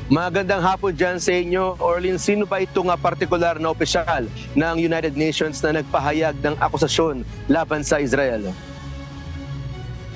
Magandang hapon dyan sa inyo. Orlin, sino ba itong partikular na opisyal ng United Nations na nagpahayag ng akusasyon laban sa Israel?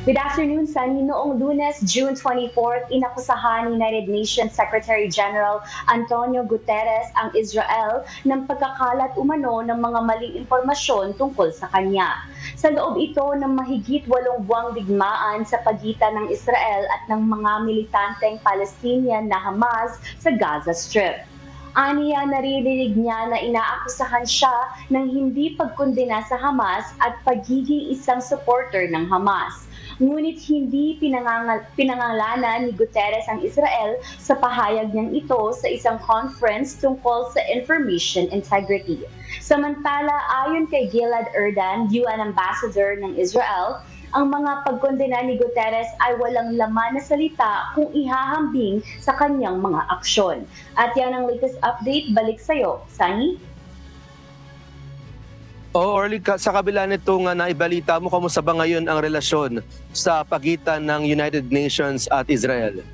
Good afternoon, Sunny. Noong Lunes, June 24, inakusahan ni United Nations Secretary General Antonio Guterres ang Israel ng pagkakalat umano ng mga maling impormasyon tungkol sa kanya. Sa loob ito ng mahigit 8 buwang digmaan sa pagitan ng Israel at ng mga militanteng Palestinian na Hamas sa Gaza Strip. Aniya, naririnig niya na inaakusahan siya ng hindi pagkondena sa Hamas at pagiging isang supporter ng Hamas. Ngunit hindi pinangalanan ni Guterres ang Israel sa pahayag niyang ito sa isang conference tungkol sa information integrity. Samantala, ayon kay Gilad Erdan, UN Ambassador ng Israel, ang mga pagkondena ni Guterres ay walang laman na salita kung ihahambing sa kanyang mga aksyon. At yan ang latest update. Balik sa'yo, Sunny. Orly, sa kabila nitong naibalita mo, kamusta ba ngayon ang relasyon sa pagitan ng United Nations at Israel?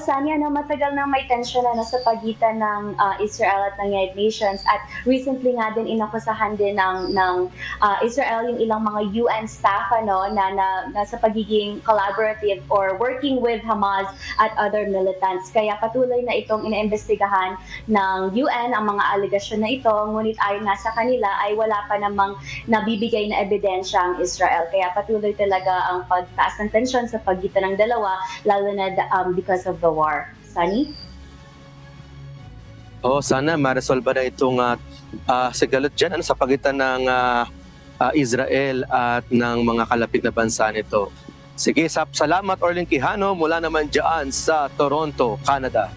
Sanya, matagal na may tensyon na nasa pagitan ng Israel at ng United Nations at recently nga din inakusahan din ng Israel yung ilang mga UN staff na sa pagiging collaborative or working with Hamas at other militants. Kaya patuloy na itong inaimbestigahan ng UN ang mga alegasyon na ito, ngunit ayon nga sa kanila ay wala pa namang nabibigay na ebidensya ang Israel. Kaya patuloy talaga ang pagtaas ng tensyon sa pagitan ng dalawa, lalo na because of the war. Sunny? Sana ma-resolve na itong sigalot dyan sa pagitan ng Israel at ng mga kalapit na bansa nito. Sige, salamat Orlin Quijano mula naman dyan sa Toronto, Canada.